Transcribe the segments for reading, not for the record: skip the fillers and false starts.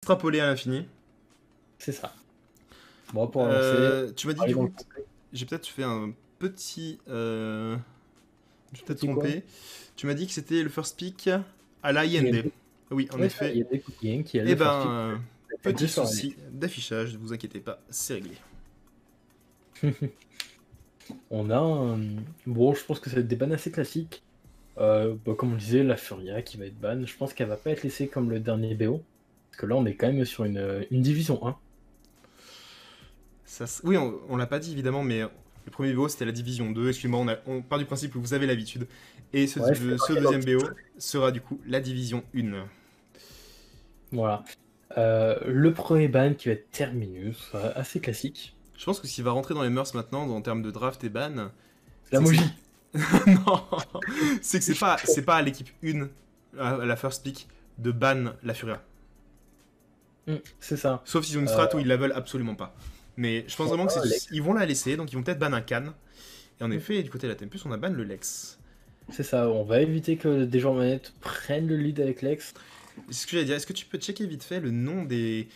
extrapoler à l'infini. C'est ça. Bon, pour lancer, Tu m'as dit du coup, j'ai peut-être fait un petit... Je vais peut-être trompé. Tu m'as dit que c'était le first pick à la IND. Oui, en effet. Il y a des Cooking qui a Eh le ben, first pick. petit souci d'affichage, ne vous inquiétez pas, c'est réglé. On a un... Bon, je pense que ça va être des bans assez classiques. Comme on disait, la Furia qui va être ban. Je pense qu'elle va pas être laissée comme le dernier BO. Parce que là, on est quand même sur une division 1. Oui, on l'a pas dit évidemment, mais le premier BO c'était la division 2. Excusez-moi, on part du principe que vous avez l'habitude. Et ce deuxième BO sera du coup la division 1. Voilà. Le premier ban qui va être Terminus, assez classique. Je pense que ce qui va rentrer dans les mœurs maintenant, en termes de draft et ban... La Moji. Non, c'est que c'est pas à l'équipe 1, à la first pick, de ban la Furia. C'est ça. Sauf s'ils ont une strat où ils la veulent absolument pas. Mais je pense vraiment qu'ils vont la laisser, donc ils vont peut-être ban un Khan. Et en effet, du côté de la Tempus, on a ban le Lex. C'est ça, on va éviter que des gens manettes prennent le lead avec Lex. C'est ce que j'allais dire, est-ce que tu peux checker vite fait le nom des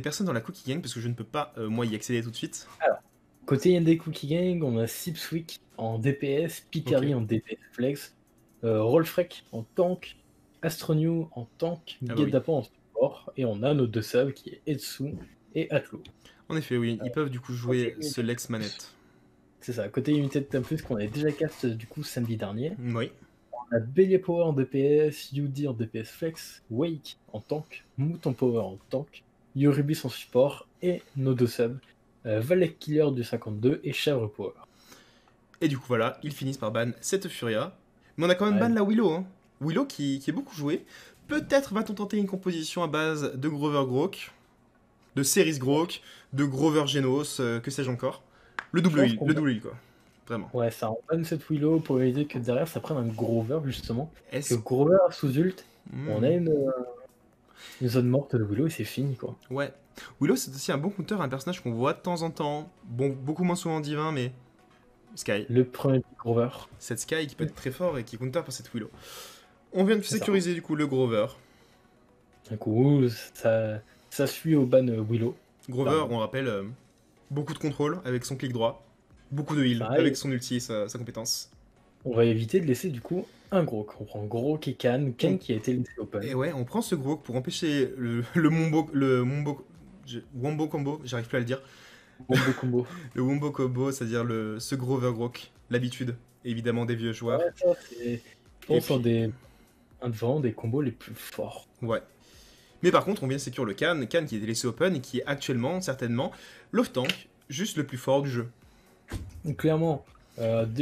personnes dans la Cookie Gang, parce que je ne peux pas, moi, y accéder tout de suite. Alors, côté ND Cookie Gang, on a Sipswick en DPS, Picari en DPS Flex, Rolfrek en tank, Astronew en tank, Gedapa en support, et on a nos deux subs qui est Etsu et Atlo. En effet, oui, ils peuvent du coup jouer ce Lex manette. C'est ça, côté United Tempus qu'on avait déjà cast du coup samedi dernier. Oui. On a Bélier Power en DPS, Yudi en DPS Flex, Wake en tank, Mouton Power en tank, Yoribis en support, et nos deux subs, Valek Killer du 52 et Chèvre Power. Et du coup voilà, ils finissent par ban cette Furia. Mais on a quand même ban la Willow. Hein. Willow qui est beaucoup jouée. Peut-être va-t-on tenter une composition à base de Grover Grok, de Ceres Grok, de Grover Genos, que sais-je encore. Le double heal quoi. Vraiment. Ouais, ça on ban cette Willow pour éviter que derrière ça prenne un Grover justement. Parce que Est-ce Grover sous ult, on a une zone morte de Willow et c'est fini quoi. Ouais. Willow c'est aussi un bon counter, un personnage qu'on voit de temps en temps. Bon, beaucoup moins souvent en divin, mais... Sky. Le premier Grover. Cette Sky qui peut être très fort et qui counter par cette Willow. On vient de sécuriser du coup le Grover. Du coup, ça suit au ban Willow. Grover, on rappelle, beaucoup de contrôle avec son clic droit. Beaucoup de heal avec son ulti et sa compétence. On va éviter de laisser du coup un Grok. On prend Grok et Khan qui a été laissé open. Et ouais, on prend ce Grok pour empêcher le Wombo Combo, j'arrive plus à le dire. Wombo Combo. Le Wombo Combo, c'est-à-dire ce Grover Grok, l'habitude, évidemment des vieux joueurs. Ouais, ça c'est, je pense, un des combos les plus forts. Ouais. Mais par contre, on vient de sécure le Khan qui a été laissé open et qui est actuellement, certainement, l'off-tank, juste le plus fort du jeu. Donc, clairement,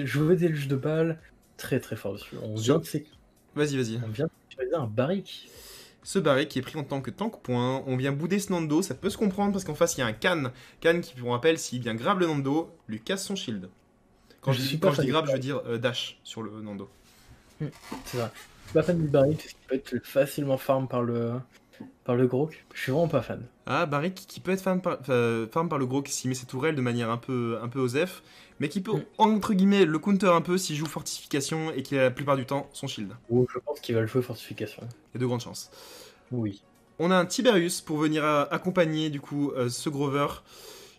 jouer des luges de balles, très très fort dessus. On vient de Vas-y. On vient de sécuriser un Barrick. Ce Barrick qui est pris en tant que tank point, on vient bouder ce Nando, ça peut se comprendre parce qu'en face il y a un Khan qui, pour rappel, s'il vient grab le Nando, lui casse son shield. Quand je dis grab, je veux dire dash sur le Nando. C'est ça. Je suis pas fan du Barrick parce qu'il peut être facilement farm par le Grok. Je suis vraiment pas fan. Ah, Barrick qui peut être farm par le Grok s'il met ses tourelles de manière un peu osef, mais qui peut, entre guillemets, le counter un peu s'il joue fortification et qu'il a la plupart du temps son shield. Oh, je pense qu'il va le jouer fortification. Il y a de grandes chances. Oui. On a un Tiberius pour venir accompagner du coup ce Grover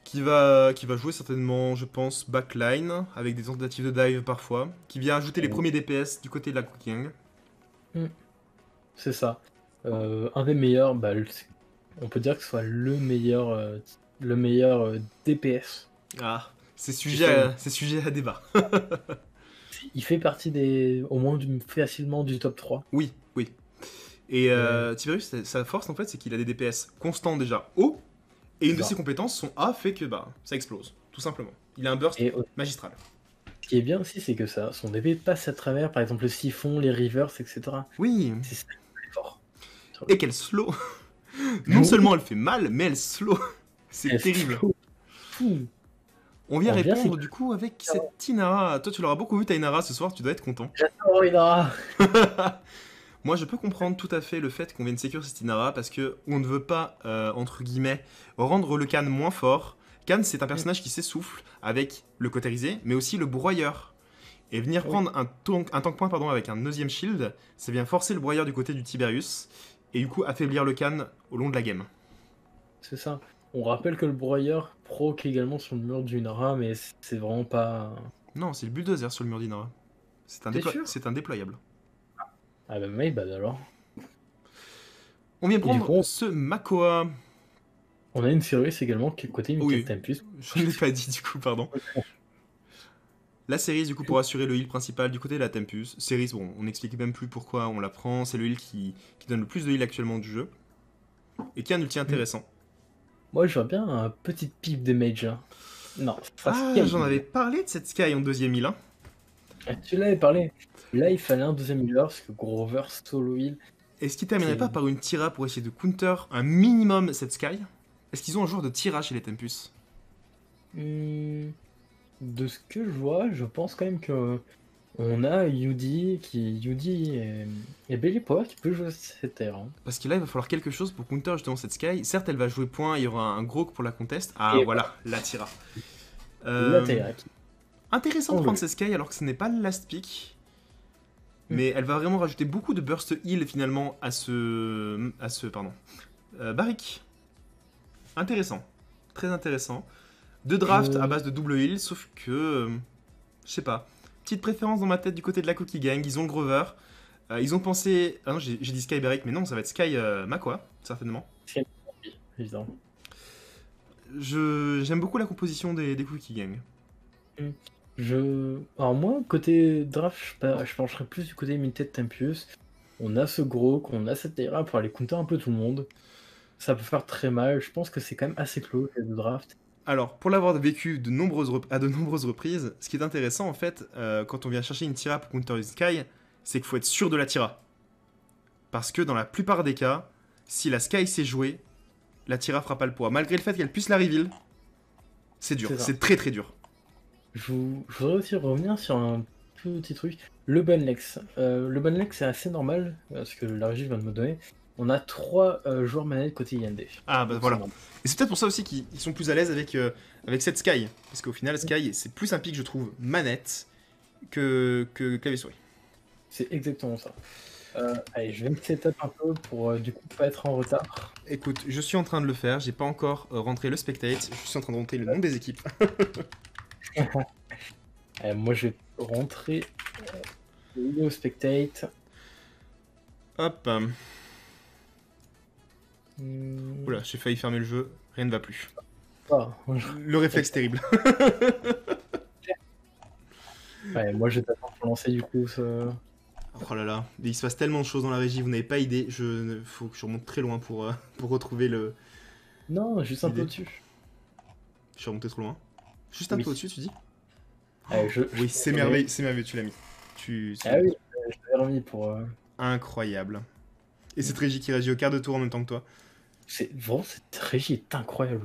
qui va jouer certainement, je pense, backline avec des tentatives de dive parfois, qui vient ajouter les premiers DPS du côté de la Cookie Gang. C'est ça. Un des meilleurs, on peut dire que ce soit le meilleur DPS. Ah, c'est sujet à débat. Il fait partie au moins facilement du top 3. Oui. Et Tiberius, sa force en fait, c'est qu'il a des DPS constants déjà haut, et une de ses compétences, son A, fait que ça explose, tout simplement. Il a un burst magistral. Ce qui est bien aussi, c'est que son DP passe à travers, par exemple, le siphon, les rivers, etc. Oui. C'est ça qui est fort. Et qu'elle slow. Non seulement elle fait mal, mais elle slow. C'est terrible. On vient répondre du coup avec cette Inara. Toi, tu l'auras beaucoup vu ta Inara ce soir, tu dois être content. J'adore Inara. Moi, je peux comprendre tout à fait le fait qu'on vienne sécure cette Inara parce que on ne veut pas, entre guillemets, rendre le Khan moins fort. Khan, c'est un personnage qui s'essouffle avec le cautérisé, mais aussi le broyeur. Et venir prendre un tank point avec un deuxième shield, ça vient forcer le broyeur du côté du Tiberius, et du coup affaiblir le Khan au long de la game. C'est ça. On rappelle que le broyeur proc également sur le mur du Nara, mais c'est vraiment pas. Non, c'est le bulldozer sur le mur d'Inara. T'es sûr? C'est un déployable. Ah bah my bad alors. On vient Et du prendre coup, ce Makoa. on a une série également qui est côté Oui, Limited Tempest. je ne l'ai pas dit du coup, pardon. La série, du coup, pour assurer le heal principal du côté de la Tempus. Série, bon, on n'explique même plus pourquoi on la prend. C'est le heal qui donne le plus de heal actuellement du jeu. Et qui est un ulti intéressant. Moi, je vois bien un petit pipe de mage. Hein. Non, ça Ah, Sky. j'en avais parlé de cette Sky en deuxième heal. Hein. Ah, tu l'avais parlé. Là, il fallait un deuxième healer parce que Grover solo heal. Est-ce qu'ils termineraient pas par une Tira pour essayer de counter un minimum cette Sky? Est-ce qu'ils ont un joueur de Tira chez les Tempus? De ce que je vois, je pense quand même que on a Yudi et Belly Power qui peut jouer cette terre. Hein. Parce que là, il va falloir quelque chose pour counter justement cette Sky. Certes, elle va jouer point, il y aura un Grok pour la contest. Ah, Et voilà, la Tira. La terre. Intéressant de prendre cette Sky alors que ce n'est pas le last pick. Mais elle va vraiment rajouter beaucoup de burst heal finalement à ce Barrick. Intéressant. Très intéressant. Deux drafts à base de double heal, sauf que... je sais pas. Petite préférence dans ma tête du côté de la Cookie Gang. Ils ont le Grover. Ils ont pensé... Ah non, j'ai dit Sky Barrick, mais non, ça va être Sky Makwa, certainement. Évidemment. J'aime beaucoup la composition des Cookie Gang. Alors moi, côté draft, je pencherais plus du côté Limited Tempus. On a ce gros, on a cette terre pour aller counter un peu tout le monde. Ça peut faire très mal. Je pense que c'est quand même assez close le draft. Alors, pour l'avoir vécu à de nombreuses reprises, ce qui est intéressant en fait, quand on vient chercher une Tira pour counter une Sky, c'est qu'il faut être sûr de la Tira. Parce que dans la plupart des cas, si la Sky s'est jouée, la Tira fera pas le poids. Malgré le fait qu'elle puisse la reveal, c'est dur, c'est très très dur. Je voudrais aussi revenir sur un petit truc. Le Banlex. Le Banlex c'est assez normal, parce que la régie vient de me donner. On a 3 joueurs manettes côté IND. Ah bah voilà. Et c'est peut-être pour ça aussi qu'ils sont plus à l'aise avec cette Sky. Parce qu'au final, Sky, c'est plus un pick, je trouve, manette que clavier-souris. C'est exactement ça. Allez, je vais me setup un peu pour du coup pas être en retard. Écoute, je suis en train de le faire, j'ai pas encore rentré le spectate, je suis en train de rentrer le nom des équipes. Moi je vais rentrer le spectate. Hop. Oula, j'ai failli fermer le jeu, rien ne va plus. Le réflexe terrible. Moi je t'attends pour lancer du coup ce... Oh là là, il se passe tellement de choses dans la régie, vous n'avez pas idée. Faut que je remonte très loin pour retrouver le... Non, juste un peu au-dessus. Je suis remonté trop loin. Juste un peu au-dessus, tu dis? Oui, c'est merveilleux, tu l'as mis. Oui, je l'avais remis pour... Incroyable. Et cette régie qui réagit au quart de tour en même temps que toi. Vraiment, cette régie est incroyable.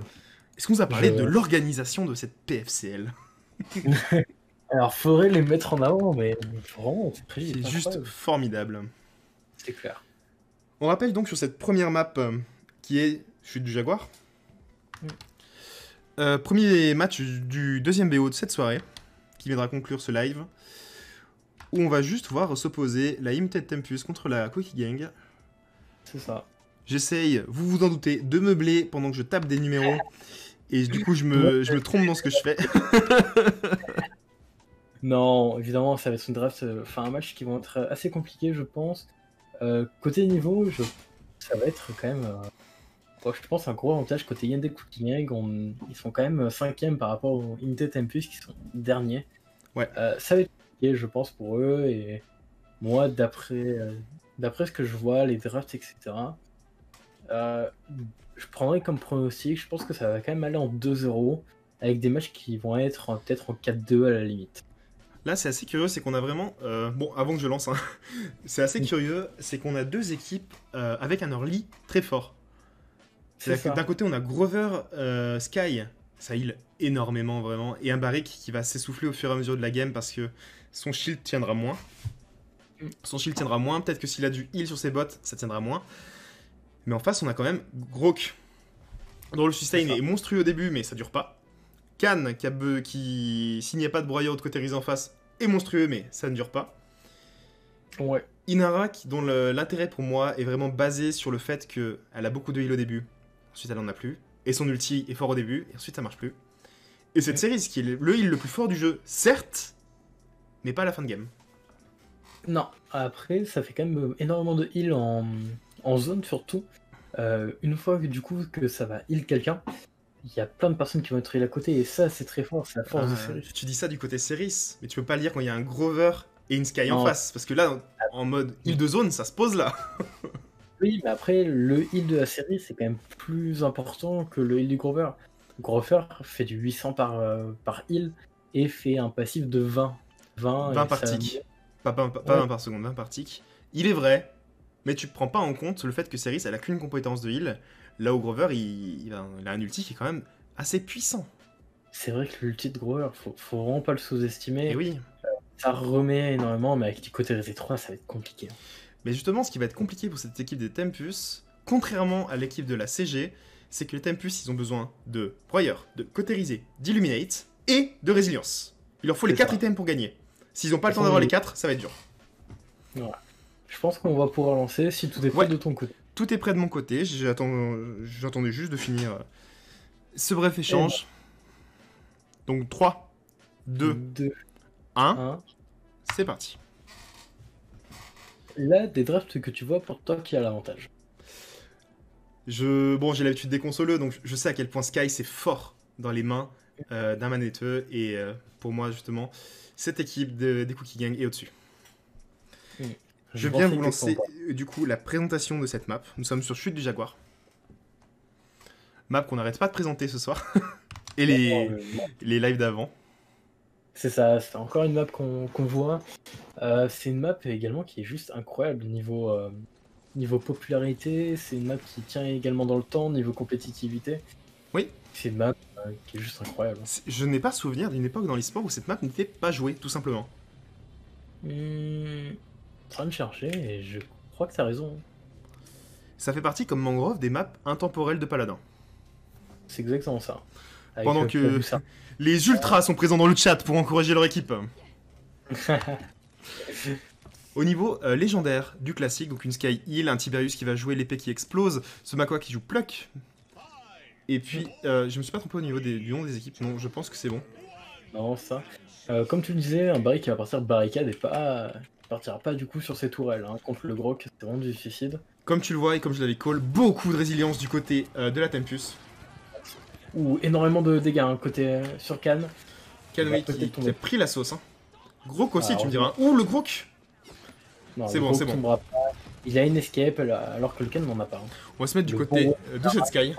Est-ce qu'on vous a parlé de l'organisation de cette PFCL? Alors, faudrait les mettre en avant, mais vraiment, cette régie est juste formidable. C'est clair. On rappelle donc sur cette première map qui est Chute du Jaguar. Premier match du deuxième BO de cette soirée, qui viendra conclure ce live, où on va juste voir s'opposer la Limited Tempus contre la Cookie Gang. C'est ça. J'essaye, vous vous en doutez, de meubler pendant que je tape des numéros, et du coup je me trompe dans ce que je fais. Non, évidemment, ça va être une draft, un match qui va être assez compliqué, je pense. Côté niveau, ça va être quand même... je pense un gros avantage côté IND Cookie Gang. Ils sont quand même 5e par rapport aux Limited Tempus qui sont derniers. Ouais. Ça va être compliqué, je pense, pour eux. Et moi, d'après ce que je vois, les drafts, etc., je prendrais comme pronostic, je pense que ça va quand même aller en 2-0, avec des matchs qui vont être peut-être en 4-2 à la limite. Là, c'est assez curieux, c'est qu'on a vraiment... bon, avant que je lance, hein, c'est assez curieux, c'est qu'on a deux équipes avec un early très fort. D'un côté, on a Grover Sky, ça heal énormément, vraiment, et un Barrick qui va s'essouffler au fur et à mesure de la game parce que son shield tiendra moins. Peut-être que s'il a du heal sur ses bots, ça tiendra moins. Mais en face, on a quand même Grok, dont le sustain est monstrueux au début, mais ça dure pas. Khan, qui s'il n'y a pas de broyeur de côté Riz en face, est monstrueux, mais ça ne dure pas. Ouais. Inara, dont l'intérêt pour moi est vraiment basé sur le fait qu'elle a beaucoup de heal au début. Ensuite, elle en a plus. et son ulti est fort au début, et ensuite ça marche plus. Et cette série, qui est le heal le plus fort du jeu, certes, mais pas à la fin de game. Non, après, ça fait quand même énormément de heal en zone surtout. Une fois que, du coup que ça va heal quelqu'un, il y a plein de personnes qui vont être heal à côté, et ça c'est très fort, c'est la force de Seris. Tu dis ça du côté Seris, mais tu peux pas le dire quand il y a un Grover et une Sky en Non. face, parce que là, en mode heal de zone, ça se pose là. Oui, mais après, le heal de la série, c'est quand même plus important que le heal du Grover. Grover fait du 800 par heal et fait un passif de 20. 20 par tick. Pas 20 par seconde, 20 par tick. Il est vrai, mais tu prends pas en compte le fait que Seris, elle a qu'une compétence de heal, là où Grover, il a un ulti qui est quand même assez puissant. C'est vrai que l'ulti de Grover, faut vraiment pas le sous-estimer. Et oui. Ça remet énormément, mais avec du côté RZ3, ça va être compliqué. Mais justement, ce qui va être compliqué pour cette équipe des Tempus, contrairement à l'équipe de la CG, c'est que les Tempus, ils ont besoin de Broyeur, de Cauteriser, d'Illuminate et de Résilience. Il leur faut les 4 items pour gagner. S'ils n'ont pas le temps d'avoir les 4, ça va être dur. Voilà. Je pense qu'on va pouvoir lancer si tout est prêt de ton côté. Tout est prêt de mon côté, j'attendais juste de finir ce bref échange. Donc 3, 2, 1, c'est parti. Là, des drafts que tu vois pour toi qui a l'avantage. Bon, j'ai l'habitude des consoleux, donc je sais à quel point Sky c'est fort dans les mains d'un manetteux, et pour moi justement, cette équipe des Cookie Gang est au-dessus. Je viens vous lancer du coup la présentation de cette map. Nous sommes sur Chute du Jaguar. Map qu'on n'arrête pas de présenter ce soir. Et les lives d'avant. C'est ça, c'est encore une map qu'on voit. C'est une map également qui est juste incroyable niveau popularité. C'est une map qui tient également dans le temps, niveau compétitivité. Oui. C'est une map qui est juste incroyable. Je n'ai pas souvenir d'une époque dans l'e-sport où cette map n'était pas jouée, tout simplement. En train de chercher et je crois que t'as raison. Ça fait partie, comme Mangrove, des maps intemporelles de Paladin. C'est exactement ça. Pendant que les ultras sont présents dans le chat pour encourager leur équipe. Au niveau légendaire du classique, donc une Sky Heal, un Tiberius qui va jouer l'épée qui explose, ce Makwa qui joue Pluck. Et puis, je me suis pas trompé au niveau du nom des équipes, non, je pense que c'est bon. Non, ça. Comme tu le disais, un Barry qui va partir de barricade et partira pas du coup sur ses tourelles. Hein. Contre le Grok, c'est vraiment du suicide. Comme tu le vois et comme je l'avais call, beaucoup de résilience du côté de la Tempus. Ou énormément de dégâts hein, côté sur Cannes. Cannes qui a pris la sauce. Hein. Grok aussi, tu me diras. Ouh, le Grok. C'est bon, c'est bon. Il a une escape alors que le Cannes n'en a pas. Hein. On va se mettre du côté de cette Sky.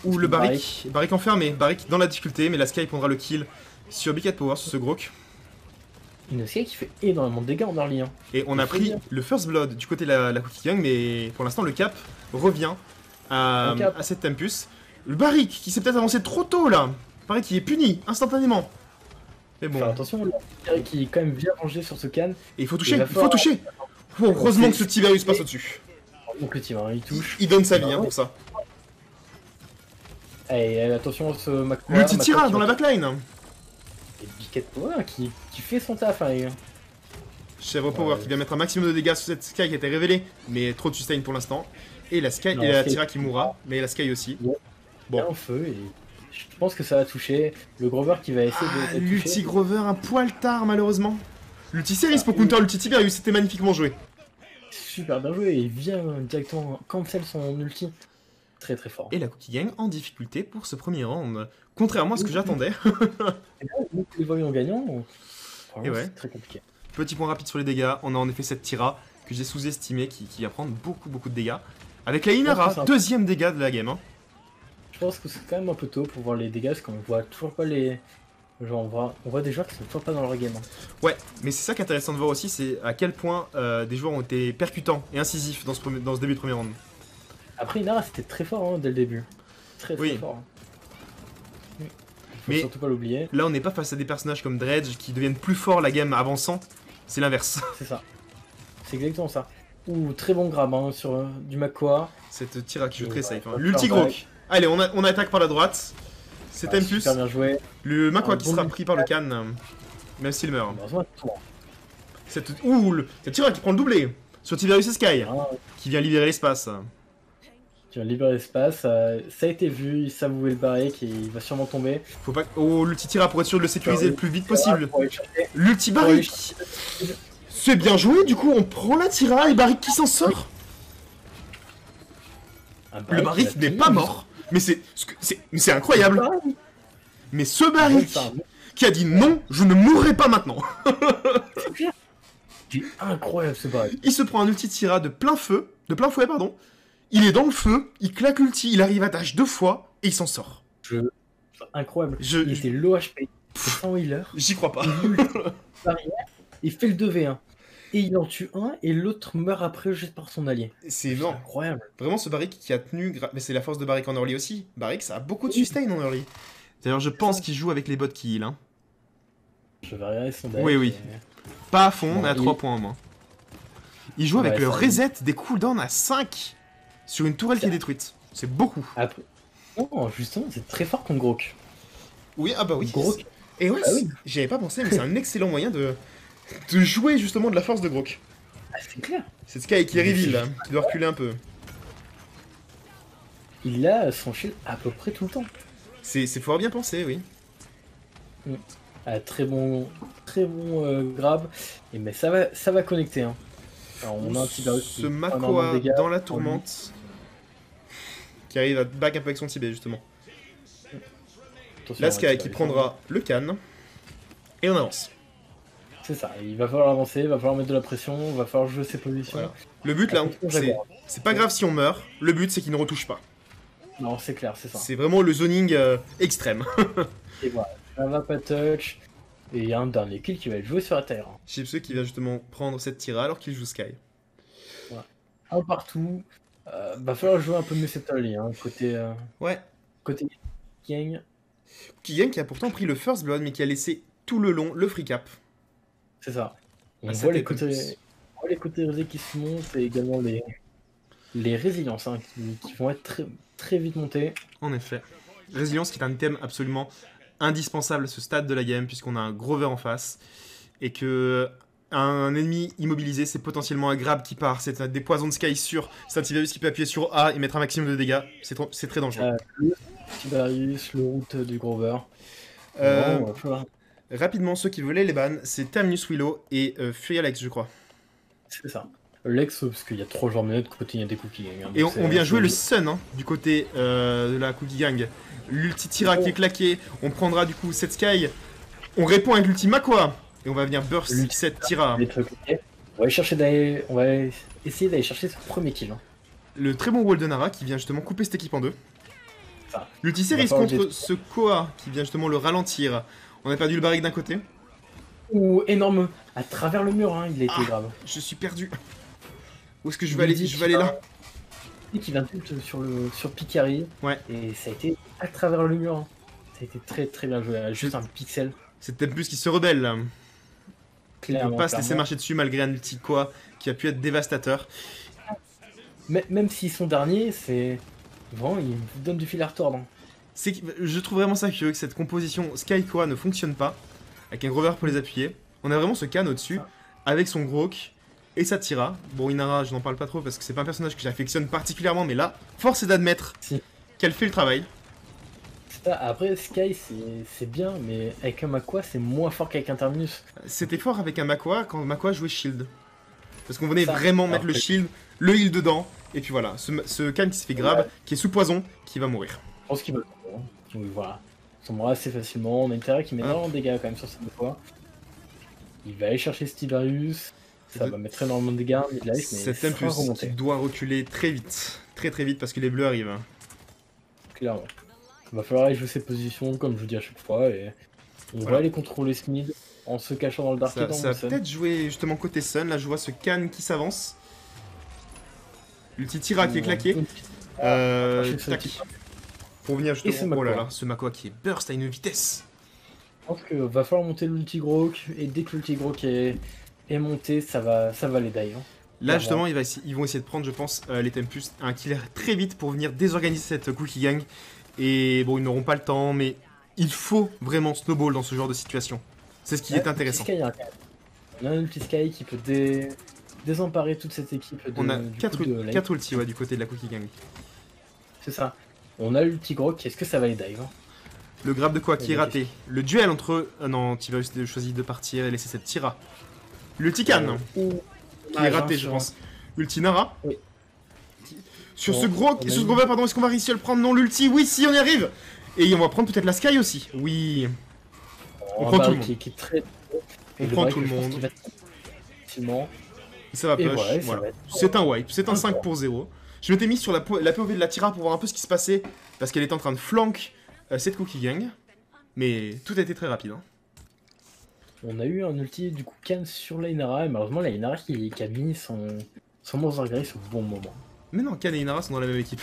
Ou le Barrick. Barrick enfermé. Barrick dans la difficulté, mais la Sky prendra le kill sur Big Cat Power, sur ce Grok. Une Sky qui fait énormément de dégâts en early. Hein. Et on a pris le First Blood du côté de la Cookie Gang, mais pour l'instant, le cap revient à cette Tempus. Le Barrick qui s'est peut-être avancé trop tôt là. Barrick qui est puni instantanément. Mais bon. Enfin, attention, le Barrick qui est quand même bien rangé sur ce Cannes. Et il faut toucher, il faut toucher. Oh, heureusement que ce Tiberius passe au-dessus. Donc le Tiberius, il touche. Il donne sa vie hein, pour ça. Allez, attention ce Makwa. L'ulti Tira dans la backline. Et Biquette Power qui fait son taf, hein, les gars. Chèvre Power qui vient mettre un maximum de dégâts sur cette Sky qui a été révélée, mais trop de sustain pour l'instant. Et la Sky, et la Tira qui mourra, mais la Sky aussi. Bon. En feu et je pense que ça va toucher. Le Grover qui va essayer de. L'ulti Grover un poil tard malheureusement. L'ulti Seris pour counter l'ulti Tiberius, c'était magnifiquement joué. Super bien joué, il vient directement cancel son ulti. Très très fort. Et la Cookie Gang en difficulté pour ce premier round, contrairement à ce que j'attendais. Nous les voyons gagnants. Et ouais. C'est très compliqué. Petit point rapide sur les dégâts, on a en effet cette Tira que j'ai sous-estimé qui va prendre beaucoup de dégâts. Avec la Inara, deuxième dégât de la game. Hein. Je pense que c'est quand même un peu tôt pour voir les dégâts parce qu'on voit toujours pas les. Genre on voit des joueurs qui sont toujours pas dans leur game. Hein. Ouais, mais c'est ça qui est intéressant de voir aussi, c'est à quel point des joueurs ont été percutants et incisifs dans ce début de premier round. Après Inara c'était très fort hein, dès le début. Très fort. Hein. Faut mais surtout pas l'oublier. Là on n'est pas face à des personnages comme Dredge qui deviennent plus forts la game avançant, c'est l'inverse. C'est ça. C'est exactement ça. Ouh, très bon grab hein, sur du Makwa. Cette Tira qui joue très safe. Hein. L'ulti Grok. Allez, on attaque par la droite. C'est Tempus. Super bien joué. Le Makwa qui sera pris par le Cannes, même s'il meurt. Cette Tira qui prend le doublé sur Tiberius et Sky, qui vient libérer l'espace. Tu vas libérer l'espace, ça a été vu, il savouait le barrique et il va sûrement tomber. Faut pas... Oh, l'ulti tira pour être sûr de le sécuriser le plus vite possible. L'ulti Pour barrique. C'est bien joué, du coup on prend la tira et barrique qui s'en sort. Le barrique n'est pas mort. Mais c'est incroyable. Mais ce barrique qui a dit non, je ne mourrai pas maintenant. C'est incroyable ce barrique. Il se prend un ulti tira de plein feu, pardon. Il est dans le feu, il claque ulti, il arrive à dash 2 fois et il s'en sort. Incroyable. Il était low HP, sans healer. J'y crois pas. Il fait le 2v1. Et il en tue un et l'autre meurt après juste par son allié. C'est incroyable. Vraiment ce Barrick qui a tenu... Mais c'est la force de Barrick en early aussi. Barrick ça a beaucoup de sustain en early. D'ailleurs je pense qu'il joue avec les bots qui heal. Hein. Je vais regarder son deck. Oui. Pas à fond, on est à 3 points en moins. Il joue avec le reset des cooldowns à 5 sur une tourelle qui est détruite. C'est beaucoup. Après... Non, justement, c'est très fort contre Grok. Oui, ah bah oui. Grok. Et ouais, j'y avais pas pensé, mais c'est un excellent moyen de jouer justement de la force de Grok. Ah, c'est clair. C'est Sky qui est reveal là, qui doit reculer un peu. Il a son shield à peu près tout le temps. C'est fort bien pensé, oui. Ah, très bon grab. Et mais ça va connecter. Hein. Alors, on a un petit ce Makoa dans la tourmente qui arrive à back un peu avec son Tibet justement. Là, Sky qui prendra le can et on avance. C'est ça, il va falloir avancer, il va falloir mettre de la pression, il va falloir jouer ses positions. Voilà. Le but là, c'est pas grave si on meurt, le but c'est qu'il ne retouche pas. Non, c'est clair, c'est ça. C'est vraiment le zoning extrême. Et voilà, ça va pas touch, et il y a un dernier kill qui va être joué sur la terre. Chipseux qui va justement prendre cette tira alors qu'il joue Sky. Voilà. Un partout, va falloir jouer un peu mieux cette early, hein, côté gang. Gang qui a pourtant pris le first blood mais qui a laissé tout le long le free cap. C'est ça. On voit les côtés résés qui se montent et également les résiliences hein, qui vont être très, très vite montées. En effet. Résilience qui est un item absolument indispensable à ce stade de la game puisqu'on a un Grover en face et que un ennemi immobilisé c'est potentiellement un grab qui part, c'est des poisons de Sky sur, c'est un Tiberius qui peut appuyer sur A et mettre un maximum de dégâts, c'est très dangereux. Le Tiberius, le route du Grover. Rapidement, ceux qui volaient les bans, c'est Terminus Willow et Fury Alex, je crois. C'est ça. Lex, parce qu'il y a 3 joueurs menés de côté, il y a des Cookie Gang. Hein, et on vient jouer le Sun hein, du côté de la Cookie Gang. L'ulti Tira qui est claqué, on prendra du coup cette Sky, on répond avec l'ulti Makoa, et on va venir burst cette Tira. On va essayer d'aller chercher ce premier kill. Hein. Le très bon wall de Nara qui vient justement couper cette équipe en deux. L'ulti Cerise contre ce Koa qui vient justement le ralentir. On a perdu le barrique d'un côté. Ouh, énorme. À travers le mur, hein, il a été grave. Je suis perdu. Où est-ce que je vais aller? Je vais aller là. Qui vient sur Picari. Ouais. Et ça a été à travers le mur. Hein. Ça a été très très bien joué. Juste un pixel. C'est peut-être plus qui se rebelle là. Clairement, il ne peut pas se laisser marcher dessus malgré un ulti Koa qui a pu être dévastateur. Mais, même s'ils sont derniers, c'est... Vraiment, ils vous donnent du fil à retordre. Hein. Je trouve vraiment ça curieux que cette composition Sky Koa ne fonctionne pas, avec un Grover pour les appuyer. On a vraiment ce Can au-dessus, avec son Grok et sa Tira. Bon, Inara, je n'en parle pas trop parce que c'est pas un personnage que j'affectionne particulièrement, mais là, force est d'admettre qu'elle fait le travail. Après, Sky, c'est bien, mais avec un Makoa, c'est moins fort qu'avec un Terminus. C'était fort avec un Makoa quand Makoa jouait Shield. Parce qu'on venait vraiment mettre le Shield, le heal dedans, et puis voilà, ce Can qui se fait grab, qui est sous poison, qui va mourir. Je pense qu'il va mourir. Oui, voilà. Il tombera assez facilement. On a une Terra qui met énormément de dégâts quand même sur cette fois. Il va aller chercher Stibarius. Ça va mettre énormément de dégâts. Mais cet Tempus qui doit reculer très vite. Très très vite parce que les bleus arrivent. Clairement. Il va falloir aller jouer ses positions comme je vous dis à chaque fois. Et on va aller contrôler ce mid en se cachant dans le Dark. Ça va peut-être jouer justement côté Sun. Là je vois ce Can qui s'avance. L'ulti Tira qui est claqué. Tac. Pour venir justement, oh là là, ce Makoa qui est burst à une vitesse. Je pense qu'il va falloir monter l'ulti Grok, et dès que l'ulti Grok est monté, ça va les die. Hein. Là justement, ils vont essayer de prendre, je pense, les Tempus, un killer très vite pour venir désorganiser cette Cookie Gang. Et bon, ils n'auront pas le temps, mais il faut vraiment snowball dans ce genre de situation. C'est ce qui est intéressant. On a un ulti Sky qui peut désemparer toute cette équipe. On a 4 ultis du côté de la Cookie Gang. C'est ça. On a l'ulti Grok, est-ce que ça va les dive hein? Le grab de quoi qui est raté? Le duel entre... Ah non, Tibarus choisit de partir et laisser cette Tira. L'ulti Khan qui est raté, je pense. Ulti Nara. Oui. Sur ce gros Grover, pardon, est-ce qu'on va réussir à le prendre? Non, l'ulti, oui, si, on y arrive. Et on va prendre peut-être la Sky aussi. Oui. On prend tout le monde. Qui est très... On prend tout le monde. Ça va push, voilà. C'est un wipe, c'est un 5 pour 0. Je m'étais mis sur la POV de la Tira pour voir un peu ce qui se passait, parce qu'elle était en train de flank cette Cookie Gang. Mais tout a été très rapide. Hein. On a eu un ulti du coup Khan sur la Inara, et malheureusement la Inara qui a mis son Monster Grace au bon moment. Mais non, Khan et Inara sont dans la même équipe.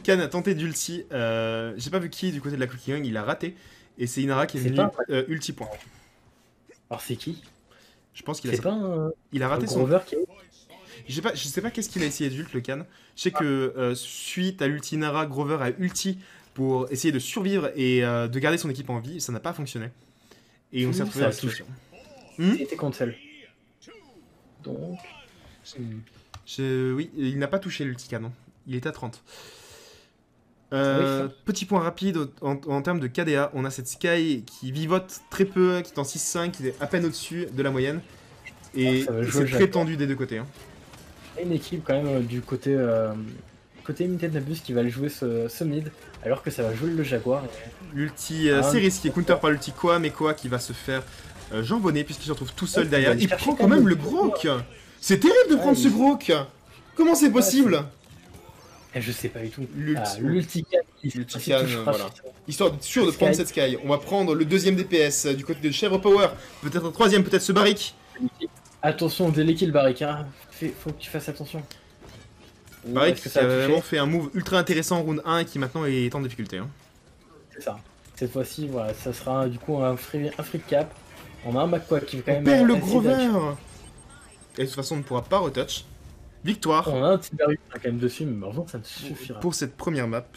Khan a tenté d'ulti, j'ai pas vu qui du côté de la Cookie Gang, il a raté. Et c'est Inara qui est venu ulti point. Alors c'est qui? Je pense qu'il a... C'est pas il a raté son... Grover qui est... Je sais pas qu'est-ce qu'il a essayé d'ult, le Khan. Je sais que suite à l'ulti Nara, Grover a ulti pour essayer de survivre et de garder son équipe en vie. Ça n'a pas fonctionné. Et on s'est retrouvé dans la situation. C'était cancel. Donc... Oui, il n'a pas touché l'ulti Khan. Il est à 30. Petit point rapide en termes de KDA. On a cette Sky qui vivote très peu, qui est en 6-5, qui est à peine au-dessus de la moyenne. Et c'est très tendu des deux côtés. Hein. Il y a une équipe quand même du côté Limited Nabus qui va aller jouer ce mid, alors que ça va jouer le Jaguar. L'ulti Ceres qui est counter par l'ulti Koa, mais Koa qui va se faire jambonner puisqu'il se retrouve tout seul derrière. Il prend quand même le Grok. C'est terrible de prendre ce Grok. Comment c'est possible? Je sais pas du tout. L'ulti Khan, voilà. Histoire d'être sûr de prendre cette Sky. On va prendre le deuxième DPS du côté de Chèvre Power. Peut-être un troisième, peut-être ce Barrick. Attention, déléquer le Barrick, hein. Faut que tu fasses attention. Barrick qui a vraiment fait un move ultra intéressant en round 1 et qui maintenant est en difficulté. Hein. C'est ça. Cette fois-ci, voilà, ça sera du coup un free cap. On a un Makwa qui va quand même... On perd le Grover. Et de toute façon, on ne pourra pas retouch. Victoire. On a un Tibarus quand même dessus, mais malheureusement ça ne suffira. Pour cette première map.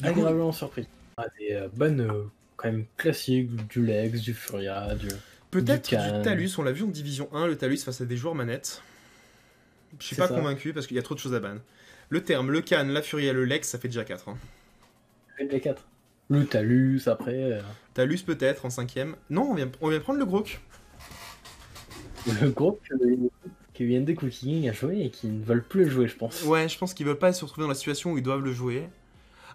Agréablement surpris. Des bonnes, quand même classiques, du Lex, du Furia, peut-être du Talus, on l'a vu en Division 1, le Talus face à des joueurs manettes. Je suis pas convaincu parce qu'il y a trop de choses à ban. Le terme, le Khan, la Furia, le Lex, ça fait déjà 4. Hein. Les 4. Le Talus après. Talus peut-être en 5ème. Non, on vient prendre le Grok. Le Grok que UND Cookie Gang a joué et qui ne veulent plus le jouer, je pense. Ouais, je pense qu'ils veulent pas se retrouver dans la situation où ils doivent le jouer.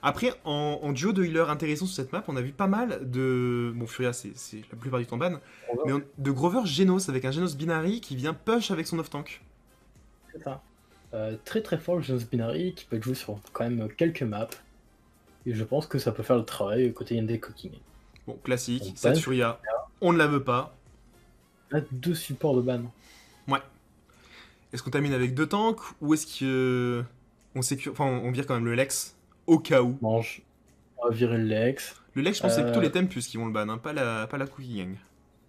Après, en duo de healer intéressant sur cette map, on a vu pas mal de... Bon, Furia, c'est la plupart du temps ban. Mais de Grover Genos, avec un Genos Binary qui vient push avec son off-tank. C'est ça. Très très fort le Genos Binary qui peut être joué sur quand même quelques maps. Et je pense que ça peut faire le travail côté UND Cookie Gang. Bon, classique, cette Furia, on ne la veut pas. On a 2 supports de ban. Ouais. Est-ce qu'on termine avec 2 tanks ou est-ce que on vire quand même le Lex au cas où? On va virer le Lex. Le Lex, je pense que c'est plutôt les Tempus qui vont le ban, hein, pas la Cookie Gang.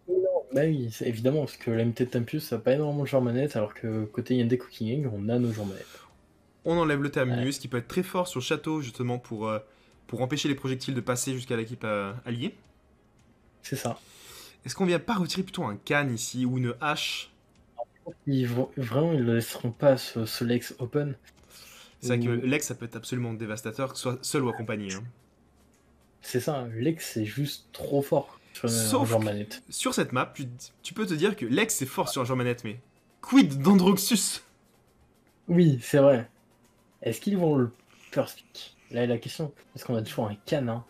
Non, bah oui, évidemment, parce que la MT Tempus, ça n'a pas énormément de joueurs manettes, alors que côté IND Cookie Gang, on a nos joueurs manettes. On enlève le Terminus, qui peut être très fort sur le château, justement, pour empêcher les projectiles de passer jusqu'à l'équipe alliée. C'est ça. Est-ce qu'on vient pas retirer plutôt un Khan ici, ou une hache? Vraiment, ils ne laisseront pas ce Lex open. C'est vrai que Lex, ça peut être absolument dévastateur, que ce soit seul ou accompagné. Hein. C'est ça, Lex, c'est juste trop fort sur un joueur manette. Sur cette map, tu peux te dire que Lex, c'est fort sur un joueur manette, mais quid d'Androxus? Oui, c'est vrai. Est-ce qu'ils vont le first pick? Là est la question, parce qu'on a toujours un Khan. Hein.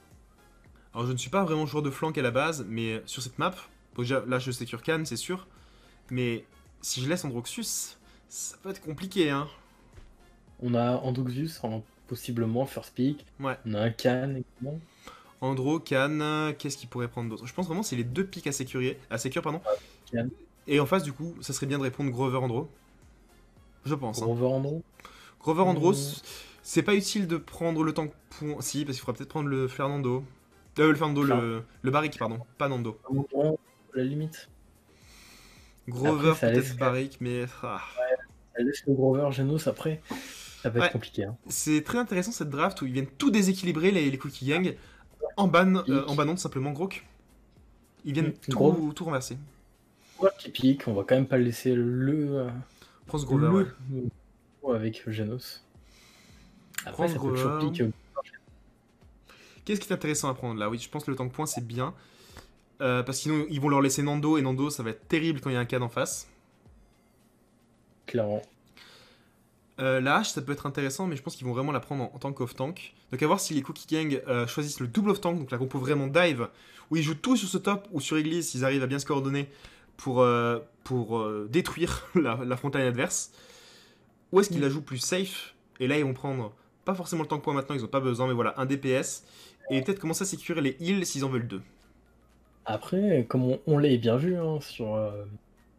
Alors, je ne suis pas vraiment joueur de flank à la base, mais sur cette map, déjà, là, je sécure Khan, c'est sûr, mais si je laisse Androxus, ça peut être compliqué, hein. On a Androxus en possiblement first pick. Ouais. On a un Khan également. Andro, Khan, qu'est-ce qu'il pourrait prendre d'autre? Je pense vraiment que c'est les 2 picks à sécure, pardon. Khan. Et en face, du coup, ça serait bien de répondre Grover Andro. Je pense. Grover Andro. Grover Andro, c'est pas utile de prendre le tank pour... Si, parce qu'il faudra peut-être prendre le Fernando. Le Barrick, pardon, pas Nando. La limite. Grover, peut-être Barrick, mais... Ouais, ça laisse le Grover Genos après. Ça va être compliqué. Hein. C'est très intéressant cette draft où ils viennent tout déséquilibrer, les Cookie Gang, en bannant tout simplement Grok. Ils viennent tout renverser. Typique, on va quand même pas laisser le... Prends ce Grover, avec Genos. Après, ça peut toujours piquer. Qu'est-ce qui est intéressant à prendre là? Oui, je pense que le tank point c'est bien. Parce que sinon ils vont leur laisser Nando et Nando ça va être terrible quand il y a un Khan en face. Clairement. La hache ça peut être intéressant mais je pense qu'ils vont vraiment la prendre en tant qu'off-tank. Donc à voir si les Cookie Gang choisissent le double off-tank, donc la compo vraiment dive, où ils jouent tout sur ce top ou sur Église s'ils arrivent à bien se coordonner pour détruire la frontline adverse. Ou est-ce qu'ils la jouent plus safe? Et là ils vont prendre pas forcément le tank point maintenant, ils ont pas besoin, mais voilà, un DPS. Et peut-être commencer à sécuriser les heals s'ils en veulent deux. Après, comme on l'a bien vu, hein, sur.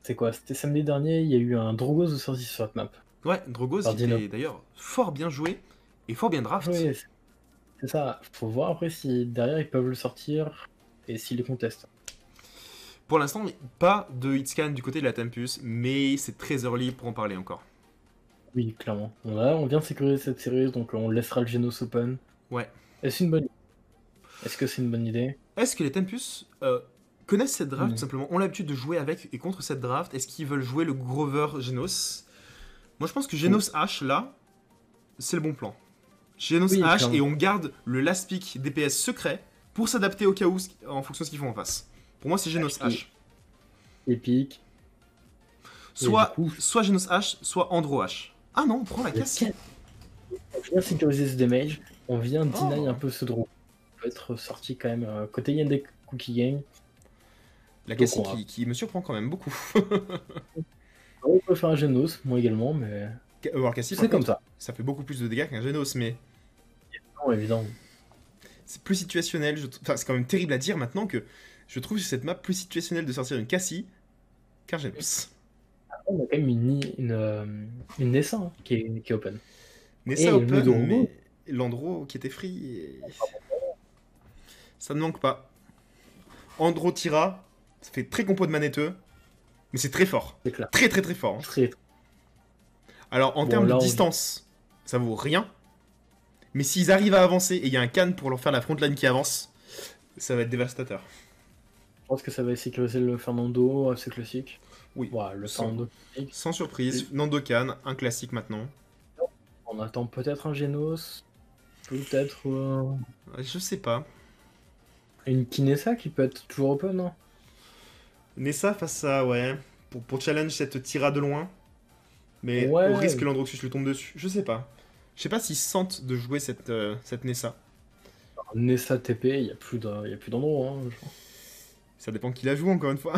C'est quoi? C'était samedi dernier, il y a eu un Drogos de sortie sur cette map. Ouais, Drogos était d'ailleurs fort bien joué et fort bien draft. Oui, c'est ça. Faut voir après si derrière ils peuvent le sortir et s'ils les contestent. Pour l'instant, pas de hitscan du côté de la Tempus, mais c'est très early pour en parler encore. Oui, clairement. On vient de sécuriser cette série, donc on laissera le Genos open. Ouais. Est-ce une bonne idée? Est-ce que c'est une bonne idée? Est-ce que les Tempus connaissent cette draft, tout simplement, ont l'habitude de jouer avec et contre cette draft? Est-ce qu'ils veulent jouer le Grover Genos? Moi, je pense que Genos H, là, c'est le bon plan. Genos H, clairement. Et on garde le last pick DPS secret pour s'adapter au cas où, en fonction de ce qu'ils font en face. Pour moi, c'est Genos H. Épique. Soit Genos H, soit Andro H. Ah non, on prend la casse. On vient sécuriser ce damage, on vient deny un peu ce draw. On peut être sorti quand même côté Yen des Cookie Gang. La casse qui me surprend quand même beaucoup. On peut faire un Genos, moi également, mais. Alors Cassie, c'est comme ça. Ça fait beaucoup plus de dégâts qu'un Genos, mais. Non, évidemment. C'est plus situationnel. Enfin, c'est quand même terrible à dire maintenant que je trouve cette map plus situationnelle de sortir une Cassie qu'un Genos. On a quand même une Nessa hein, qui est open. Nessa open, mais l'Andro qui était free. Ça ne manque pas. Andro Tira, ça fait très compo de manetteux, mais c'est très fort. C'est clair. Très très très fort. Hein. Très. Alors en termes de distance, ça vaut rien. Mais s'ils arrivent à avancer et il y a un Khan pour leur faire la frontline qui avance, ça va être dévastateur. Je pense que ça va sécuriser le Fernando, assez classique. Oui, ouais, le Fernando. Sans surprise, Nando Khan, un classique maintenant. On attend peut-être un Genos, peut-être... Je sais pas. Une Kinessa qui peut être toujours open, non? Nessa face à, ouais, pour challenge cette Tira de loin. Mais au risque que l'Androxus lui tombe dessus. Je sais pas. Je sais pas s'ils sentent de jouer cette Nessa. Nessa TP, il n'y a plus d'endroit. Hein, ça dépend qui la joue, encore une fois.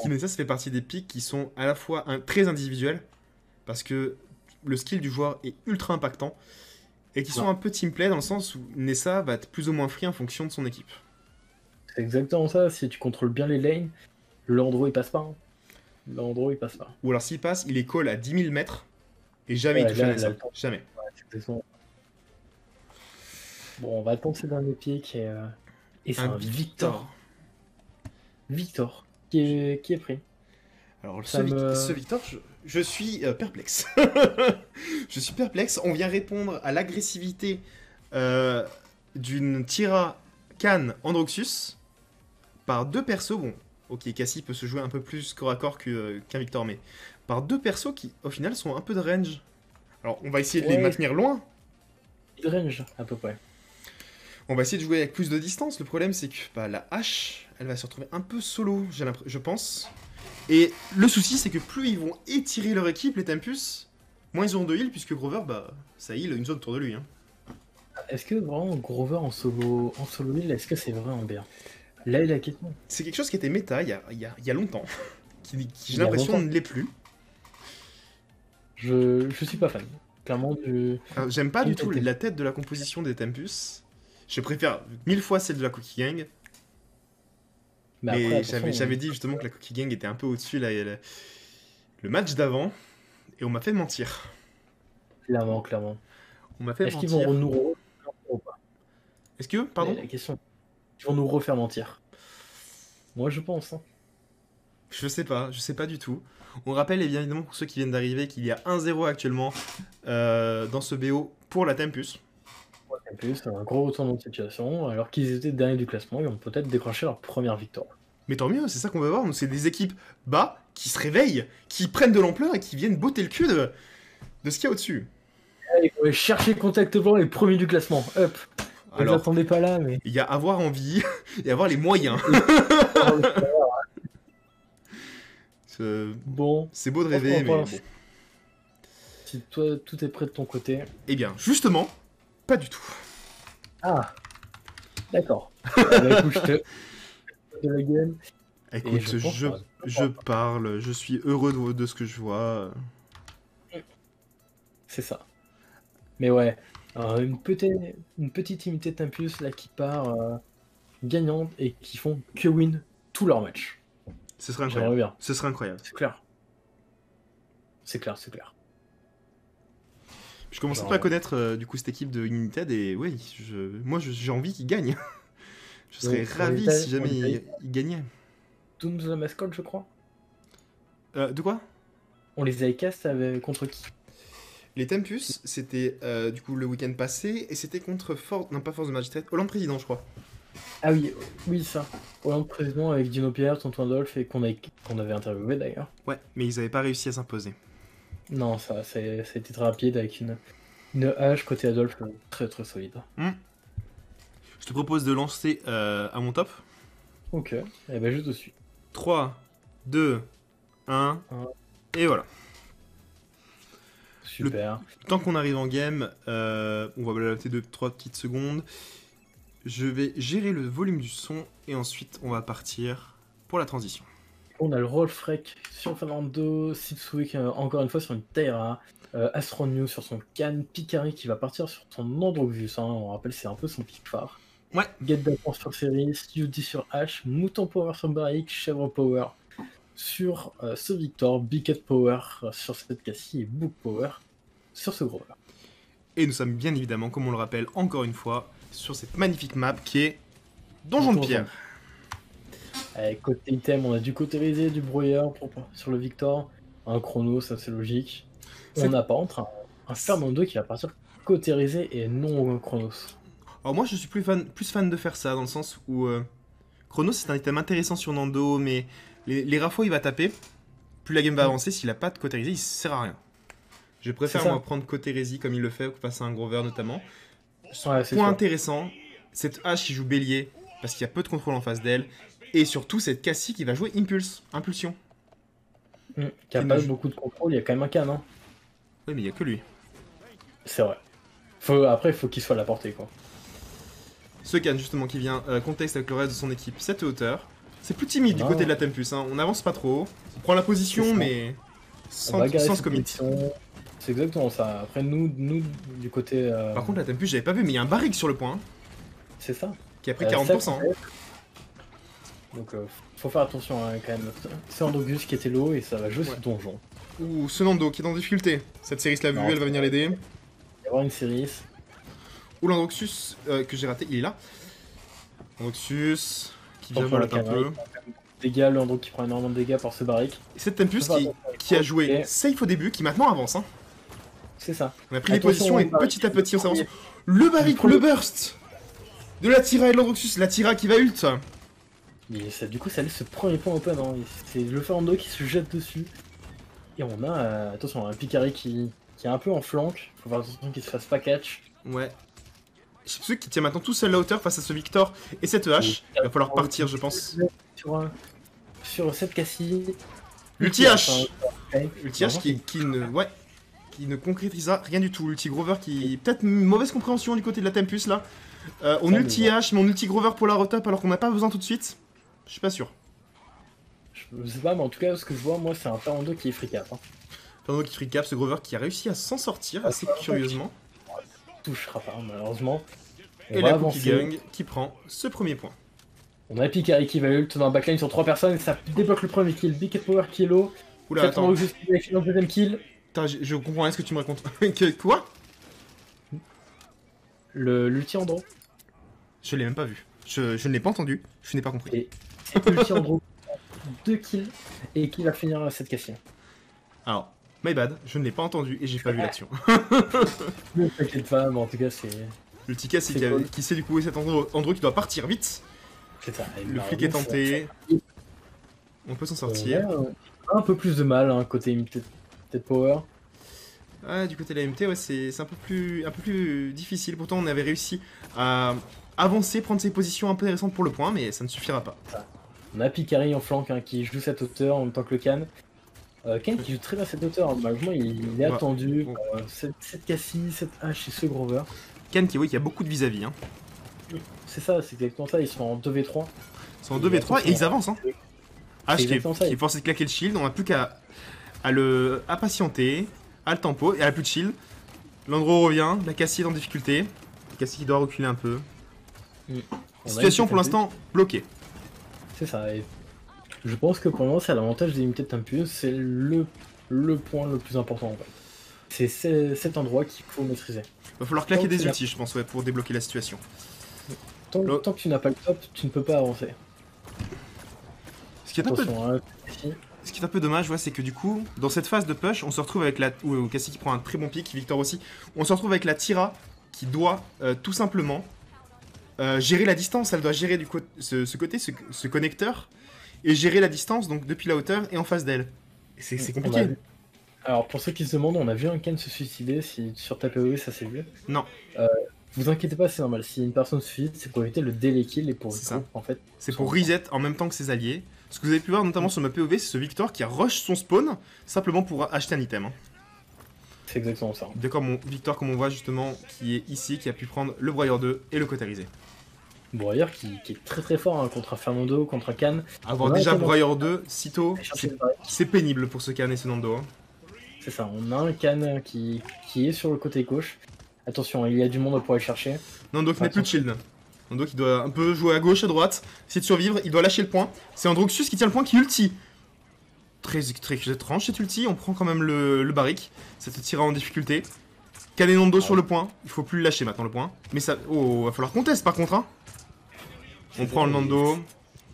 Nessa, ça fait partie des pics qui sont à la fois très individuels, parce que le skill du joueur est ultra impactant, et qui sont un peu teamplay dans le sens où Nessa va être plus ou moins free en fonction de son équipe. C'est exactement ça. Si tu contrôles bien les lanes, l'Andro il passe pas. Hein. L'Andro il passe pas. Ou alors s'il passe, il est call à 10 000 mètres, et jamais il touche à Nessa. Jamais. Ouais, bon, on va attendre ces derniers pics et c'est un Victor. Victor, qui est pris. Alors, ce Victor, je suis perplexe. Je suis perplexe. On vient répondre à l'agressivité d'une Tira Khan Androxus par deux persos. Bon, ok, Cassie peut se jouer un peu plus corps à corps qu'un Victor, mais par deux persos qui, au final, sont un peu de range. Alors, on va essayer de les maintenir loin. De range, à peu près. On va essayer de jouer avec plus de distance. Le problème, c'est que la hache, elle va se retrouver un peu solo, je pense. Et le souci, c'est que plus ils vont étirer leur équipe, les Tempus, moins ils auront de heal, puisque Grover, ça heal une zone autour de lui. Hein. Est-ce que vraiment Grover en solo heal, est-ce que c'est vrai en bien? Là, il a question. C'est quelque chose qui était méta il y a longtemps, qui j'ai l'impression ne l'est plus. Je suis pas fan. Clairement, j'aime pas du tout la tête de la composition des Tempus. Je préfère 1000 fois celle de la Cookie Gang. Mais j'avais dit justement que la Cookie Gang était un peu au-dessus le match d'avant. Et on m'a fait mentir. Clairement. On m'a fait mentir. Est-ce qu'ils vont nous refaire ou pas? Est-ce que, pardon? La question. Ils vont nous refaire mentir. Moi, je pense. Hein. Je sais pas du tout. On rappelle évidemment pour ceux qui viennent d'arriver qu'il y a 1-0 actuellement dans ce BO pour la Tempus. C'est un gros retournement de situation, alors qu'ils étaient derniers du classement, ils vont peut-être décrocher leur première victoire. Mais tant mieux, c'est ça qu'on va voir. C'est des équipes bas qui se réveillent, qui prennent de l'ampleur et qui viennent botter le cul de ce qu'il y a au-dessus. Il Ouais, chercher contact blanc et premier du classement. Hop. Vous Alors, attendez pas là, mais. il y a avoir envie et avoir les moyens. Bon. C'est beau de Franchement, rêver, pour mais l'instant, bon. si toi, tout est prêt de ton côté. Eh bien, justement, pas du tout. Ah, d'accord. Bah, écoute, je te. De la game. Écoute, je pense je, pas. je parle, je suis heureux de ce que je vois. C'est ça. Mais ouais, une petite unité de Tempus là qui part gagnante et qui font que win tous leurs matchs. Ce serait J'aimerais incroyable. bien. Ce serait incroyable. C'est clair. C'est clair, c'est clair. Je commence un Genre, peu à connaître du coup cette équipe de United et oui, moi j'ai envie qu'ils gagnent. Je serais Donc, ravi si jamais ils gagnaient. Dooms the Mascot, je crois. De quoi? On les avait cast contre qui? Les Tempus, c'était du coup le week-end passé et c'était contre non pas Force de Magistrate, Hollande Président je crois. Ah oui, oui ça. Hollande président avec Dino Pierre, Tonton Adolphe et qu'on avait interviewé d'ailleurs. Ouais, mais ils avaient pas réussi à s'imposer. Non, ça a été très rapide avec une hache côté Adolphe très très solide. Je te propose de lancer à mon top. Ok, et ben je te suis. 3, 2, 1, et voilà. Super. Tant qu'on arrive en game, on va blablater 2-3 petites secondes. Je vais gérer le volume du son et ensuite on va partir pour la transition. On a le Rolfrek sur Fernando, Sipswick encore une fois sur une Taira, Astronew sur son Can, Picari qui va partir sur son Androgus, hein, on rappelle c'est un peu son pic phare. Ouais. Get Dapper sur Ceris, UD sur H, Mouton Power sur Barrick, Chèvre Power sur ce Victor, Bicket Power sur cette Cassie et Book Power sur ce Grover. Et nous sommes bien évidemment, comme on le rappelle encore une fois, sur cette magnifique map qui est Donjon de Pierre. Côté item, on a du cautérisé, du brouilleur sur le Victor, un chrono, ça c'est logique. On n'a pas entre un Fernando qui va partir cautérisé et non chronos. Alors moi je suis plus fan de faire ça, dans le sens où Chronos c'est un item intéressant sur Nando, mais les rares fois il va taper, plus la game va avancer, s'il a pas de cautérisé il sert à rien. Je préfère moi prendre cautérisé comme il le fait face à un gros vert notamment. Point intéressant, cette hache qui joue bélier, parce qu'il y a peu de contrôle en face d'elle, et surtout cette Cassie qui va jouer impulsion. Qui a pas beaucoup de contrôle, il y a quand même un can, hein. Oui mais il y a que lui. C'est vrai. Après il faut qu'il soit à la portée quoi. Ce can justement qui vient contexte avec le reste de son équipe, cette hauteur. C'est plus timide du côté de la Tempus, hein. On avance pas trop, on prend la position mais sans se commit. C'est exactement ça. Après nous du côté... Par contre la Tempus j'avais pas vu mais il y a un barrique sur le point. C'est ça. Qui a pris 40%. Donc faut faire attention hein, quand même. C'est Androgus qui était low et ça va jouer ce donjon. Ouh, ce Nando qui est en difficulté. Cette série l'a vu, elle va venir l'aider. Il va y avoir une série. Ouh, l'Androxus que j'ai raté, il est là. Androxus qui vient voler un peu. Dégâts, le Andro qui prend énormément de dégâts par ce barrique. Et cette Tempus qui a joué safe au début, qui maintenant avance. Hein. C'est ça. On a pris les positions et petit à petit on s'avance. Le barrique, le burst de la Tira et de l'Androxus, la Tira qui va ult. Mais ça, du coup ça laisse ce premier point open, hein. C'est le Fernando qui se jette dessus. Et on a, attention, un Picari qui est un peu en flanc. Faut faire attention qu'il se fasse pas catch. Ouais. Chipsuk qui tient maintenant tout seul la hauteur face à ce Victor et cette hache. Il va falloir partir, je pense. Sur cette Cassie. L'ulti H. L'ulti H qui ne concrétisa rien du tout. L'ulti Grover qui... Peut-être une mauvaise compréhension du côté de la Tempus là. On ulti H mais on ulti Grover pour la retap alors qu'on n'a pas besoin tout de suite. Je suis pas sûr. Je sais pas, mais en tout cas, ce que je vois, moi, c'est un Fernando qui est free cap. Hein. Fernando qui free cap, ce Grover qui a réussi à s'en sortir assez curieusement. Touchera pas, malheureusement. Et la Cookie Gang qui prend ce premier point. On a Picari qui va ult dans un backline sur 3 personnes et ça débloque le premier kill. Big Power qui est low. Oula, attends. Le deuxième kill. Putain, je comprends rien ce que tu me racontes. Quoi? L'ulti Andro. Je l'ai même pas vu. Je ne l'ai pas entendu. Je n'ai pas compris. Et c'est l'ulti Andro. 2 kills et qui va finir cette Cassie. Alors, my bad, je ne l'ai pas entendu et j'ai pas vu l'action. Ne t'inquiète pas, mais en tout cas, c'est. Le petit Cassie qui sait du coup cet Andro qui doit partir vite. C'est ça. Le flic est tenté. On peut s'en sortir. Un peu plus de mal, hein, côté Limited Power. Ah, du côté de la MT, ouais, c'est un peu plus difficile. Pourtant, on avait réussi à avancer, prendre ses positions intéressantes pour le point, mais ça ne suffira pas. On a Picari en flanc hein, qui joue cette hauteur en même temps que le Can. Ken qui joue très bien cette hauteur, malheureusement il est attendu. Cette Cassie, cette H et ce Grover. Ken qui, oui, qui a beaucoup de vis-à-vis. Hein. C'est ça, c'est exactement ça, ils sont en 2v3. Ils sont en 2v3 et ils avancent. Hein. H qui est forcé de claquer le shield, on n'a plus qu'à patienter, à le tempo, et elle a plus de shield. Landro revient, la Cassie est en difficulté. La Cassie qui doit reculer un peu. Situation pour l'instant bloquée. C'est ça, et je pense que pour le moment c'est à l'avantage des Limited Tempus, c'est le point le plus important en fait. C'est cet endroit qu'il faut maîtriser. Va falloir claquer des ultis je pense, ouais, pour débloquer la situation. Tant que tu n'as pas le top, tu ne peux pas avancer. Ce qui est un peu dommage, ouais, c'est que du coup, dans cette phase de push, on se retrouve avec la... Cassie qui prend un très bon pic, Victor aussi. On se retrouve avec la Tira qui doit tout simplement gérer la distance. Elle doit gérer ce connecteur, et gérer la distance, donc depuis la hauteur et en face d'elle. C'est compliqué. Alors pour ceux qui se demandent, on a vu un Ken se suicider, si sur ta PoE ça s'est vu. Non. Vous inquiétez pas, c'est normal. Si une personne se suicide, c'est pour éviter le délai kill et pour ça. En fait. C'est pour reset en même temps que ses alliés. Ce que vous avez pu voir notamment sur ma POV, c'est ce Victor qui a rush son spawn simplement pour acheter un item. Hein. C'est exactement ça. Victor, comme on voit justement, qui est ici, qui a pu prendre le Broyeur 2 et le cautériser. Broyeur qui est très fort hein, contre un Fernando, contre un Can. Avoir déjà Broyeur 2 sitôt, c'est pénible pour ce Can et ce Nando. Hein. C'est ça, on a un Can qui est sur le côté gauche. Attention, il y a du monde pour aller chercher. Nando qui n'a plus de shield. Nando qui doit un peu jouer à gauche, à droite, essayer de survivre, il doit lâcher le point. C'est Androxus qui tient le point, qui ulti. Très étrange cet ulti, on prend quand même le barric. Ça te tira en difficulté. Can et Nando sur le point, il faut plus le lâcher maintenant le point. Mais ça... Oh, va falloir qu'on teste par contre. Hein. On prend le Nando.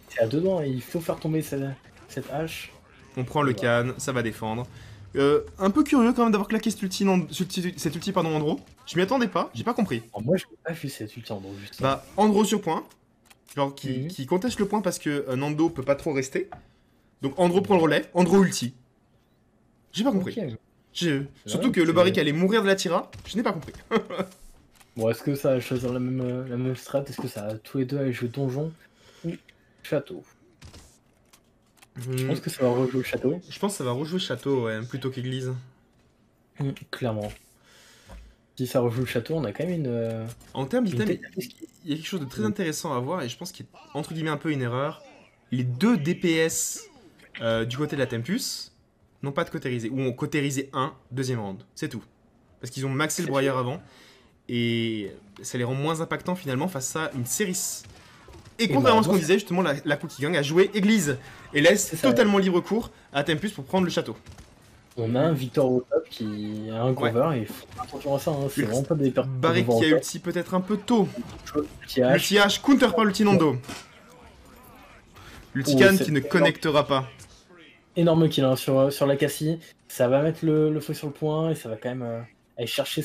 C'est à deux dents, il faut faire tomber cette hache. On prend le Can, ça va défendre. Un peu curieux quand même d'avoir claqué cet ulti Andro. Je m'y attendais pas, j'ai pas compris. Alors moi je n'ai pas vu cet ulti Andro juste. Bah Andro sur point, genre qui conteste le point parce que Nando peut pas trop rester. Donc Andro prend le relais, Andro ulti. J'ai pas compris. Okay. Surtout que le barric allait mourir de la tira, je n'ai pas compris. Bon, est-ce que ça va choisir la même strat? Est-ce que ça va tous les deux aller jouer donjon ou château? Je pense que ça va rejouer château. Je pense que ça va rejouer château, ouais, plutôt qu'église. Clairement. Si ça rejoue le château, on a quand même une... En termes d'item, il y a quelque chose de très intéressant à voir, et je pense qu'il y a entre guillemets un peu une erreur. Les deux DPS du côté de la Tempus n'ont pas de cautérisé, ou ont cautérisé un deuxième round, c'est tout. Parce qu'ils ont maxé le broyeur avant, et ça les rend moins impactants finalement face à une Seris. Et contrairement à ce qu'on disait, justement, la Cookie Gang a joué église et laisse totalement libre cours à Tempus pour prendre le château. On a un Victor au top qui a un Grover et il faut faire attention à ça, hein. C'est vraiment pas des pertes. Barrick qui a ulti peut-être un peu tôt. L'ulti H, counter par l'ulti Nando. L'ulti Can qui ne connectera pas. Énorme kill hein, sur la Cassie. Ça va mettre le feu sur le point et ça va quand même aller chercher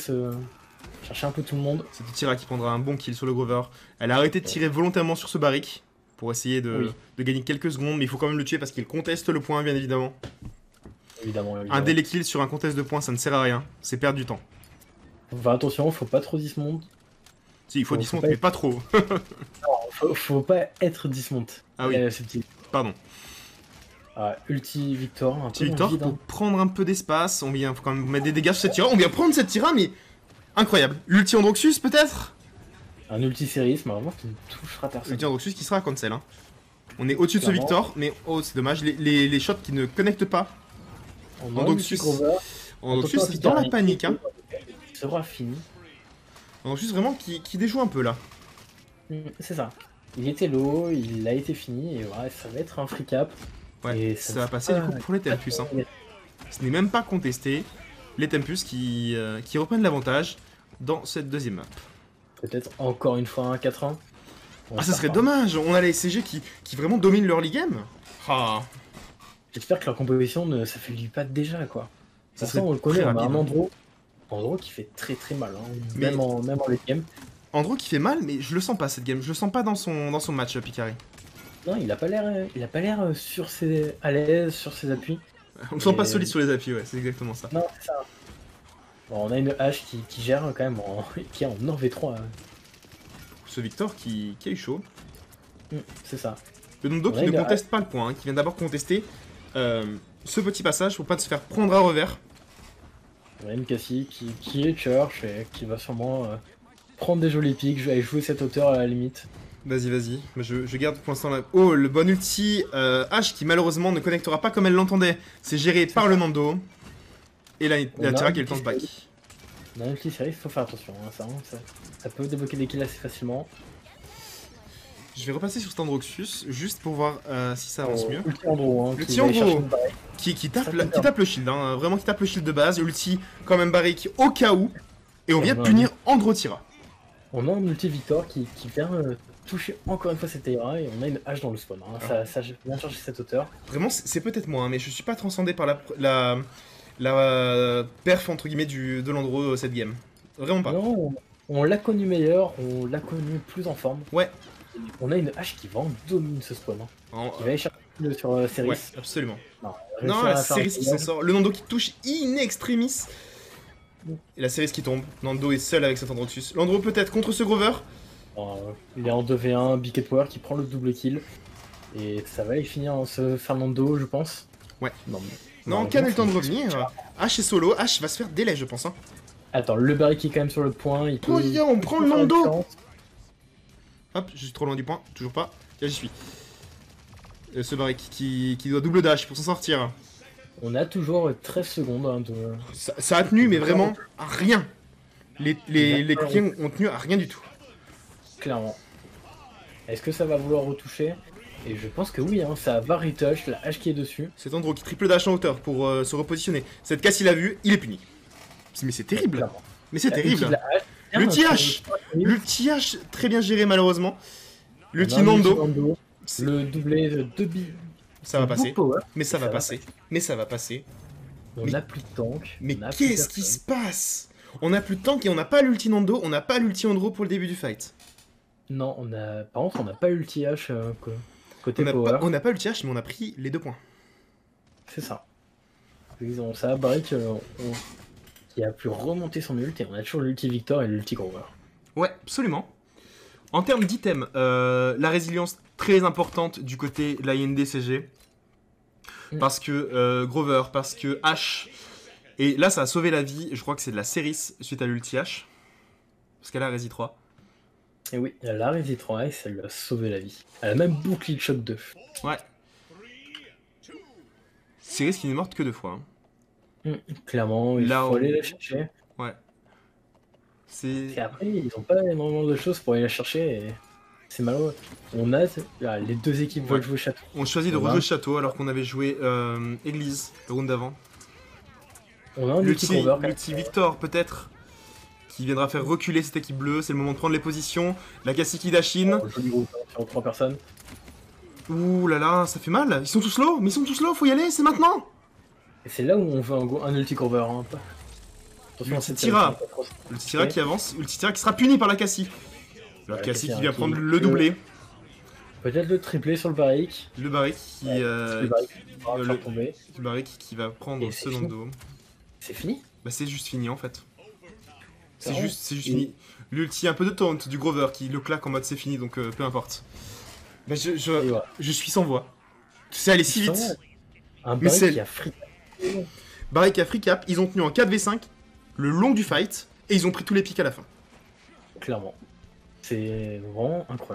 un peu tout le monde. C'est Tira qui prendra un bon kill sur le Grover. Elle a arrêté de tirer volontairement sur ce Barrick pour essayer de gagner quelques secondes, mais il faut quand même le tuer parce qu'il conteste le point, bien évidemment. Évidemment. Un délai kill sur un contest de points, ça ne sert à rien. C'est perdre du temps. Enfin, attention, faut pas trop dismount. Si, il faut dismount, mais pas trop. Non, faut pas être dismount. Ah oui, pardon. Ulti Victor, Ulti Victor pour prendre un peu d'espace. On vient quand même mettre des dégâts sur cette Tira. On vient prendre cette Tira, mais incroyable. L'ulti Androxus, peut-être. Un ulti Seris, mais vraiment qui ne touchera personne. L'ulti Androxus qui sera à cancel. Hein. On est au-dessus de ce Victor, mais oh, c'est dommage. Les shots qui ne connectent pas. Androxus qui est dans la panique. Hein. Il sera fini. Androxus vraiment qui déjoue un peu là. C'est ça. Il était low, il a été fini, et ouais, ça va être un free cap. Ouais, et ça va passer du coup pour les Tempus. Hein. Ce n'est même pas contesté. Les Tempus qui reprennent l'avantage dans cette deuxième map. Peut-être encore une fois un 4-1. Ah, ça serait dommage. On a les SCG qui vraiment dominent leur league game. Ah. J'espère que leur composition ne s'affaiblit pas déjà, quoi. Ça on le connaît, on a un Andro qui fait très très mal, hein. Même en late game. Andro qui fait mal, mais je le sens pas cette game. Je le sens pas dans son match, Picari. Non, il a pas l'air à l'aise sur ses appuis. On le sent pas solide sur les appuis, ouais, c'est exactement ça. Non, c'est ça. Bon, on a une hache qui gère quand même, qui est en 1v3. Ce Victor qui a eu chaud. C'est ça. Le Nondo qui ne conteste pas le point, hein, qui vient d'abord contester ce petit passage pour pas se faire prendre à revers. On a une Cassie qui est church et qui va sûrement prendre des jolis pics, aller jouer cette hauteur à la limite. Vas-y. Je garde pour l'instant là. Oh, le bon ulti H qui malheureusement ne connectera pas comme elle l'entendait. C'est géré par le Nando. Et la Tira qui est le temps de back. Dans une série, il faut faire attention. Hein, ça peut débloquer des kills assez facilement. Je vais repasser sur Standroxus juste pour voir si ça avance mieux. Ulti Andro, hein, Ulti Andro qui tape le shield, hein, vraiment qui tape le shield de base. Ulti quand même barrique au cas où. Et on vient de punir Andro Tira. On a un ulti Victor qui vient toucher encore une fois cette Tira et on a une hache dans le spawn. Hein. Ça vient chercher cette hauteur. Vraiment, c'est peut-être moi, hein, mais je suis pas transcendé par la perf entre guillemets de l'Andro cette game. Vraiment pas. Non, on l'a connu meilleur, on l'a connu plus en forme. Ouais. On a une hache qui vraiment domine ce spawn. Hein. Qui va aller chercher sur Ceris. Ouais, absolument. Non, la Ceris qui s'en sort. Le Nando qui touche in extremis. Et la Ceris qui tombe. Nando est seul avec cet Androxus. L'Andro peut-être contre ce Grover. Il est en 2v1, Bicket Power qui prend le double kill. Et ça va aller finir en ce Fernando, je pense. Ouais. Non, Can a eu le temps de revenir. H est solo. H va se faire délai, je pense. Hein. Attends, le baril qui est quand même sur le point. On prend le Nando. Hop, je suis trop loin du point, toujours pas. Là, j'y suis. Ce barrique qui doit double dash pour s'en sortir. On a toujours 13 secondes. Hein, ça a tenu, mais vraiment à rien. Les clients ont tenu à rien du tout. Clairement. Est-ce que ça va vouloir retoucher? Et je pense que oui, hein, ça va retouch, la hache qui est dessus. C'est Andro qui triple dash en hauteur pour se repositionner. Cette casse, il a vu, il est puni. Mais c'est terrible. Clairement. Mais c'est terrible. L'ulti H, très bien géré malheureusement. L'ulti Nando. Le doublé de bi. Ça va passer. Mais ça va passer. Mais ça va passer. On n'a plus de tank. Mais qu'est-ce qui se passe? On n'a plus de tank et on n'a pas l'ulti Nando, on n'a pas l'ulti Andro pour le début du fight. Non, par contre, on n'a pas ulti H côté power. On n'a pas ulti H, mais on a pris les 2 points. C'est ça. Ils ont ça, Barrick qui a pu remonter son ult et on a toujours l'ulti Victor et l'ulti Grover. Ouais, absolument. En termes d'items, la résilience très importante du côté de la INDCG. Parce que Grover, parce que H. Et là, ça a sauvé la vie. Je crois que c'est de la Ceris suite à l'ulti H. Parce qu'elle a Rési 3. Et oui, elle a Rési 3 et ça lui a sauvé la vie. Elle a même bouclé le choc 2. Ouais. Ceris qui n'est morte que 2 fois. Hein. Clairement, il faut aller la chercher. Ouais. Et après, ils n'ont pas énormément de choses pour aller la chercher et c'est malheureux. On a les 2 équipes veulent jouer château. On choisit de rejouer château alors qu'on avait joué église le round d'avant. On a un l'ulti Victor peut-être qui viendra faire reculer cette équipe bleue. C'est le moment de prendre les positions. La Cacique d'Achine. Sur 3 personnes. Ouh là là, ça fait mal. Ils sont tous low, mais ils sont tous low, faut y aller, c'est maintenant. Et c'est là où on veut un ulti cover. Hein. L'ulti Tira qui avance, l'ulti Tira qui sera puni par la Cassie. La Cassie qui vient prendre le doublé. Peut-être le triplé sur le barrique. Le barrique qui va prendre ce Nando. C'est fini? Bah c'est juste fini en fait. C'est juste fini. L'ulti un peu de taunt du Grover qui le claque en mode c'est fini donc peu importe. Bah je suis sans voix. C'est allé si vite. Un barrique qui a free cap. Barrique a free cap, ils ont tenu en 4v5 le long du fight et ils ont pris tous les pics à la fin. Clairement. C'est vraiment incroyable.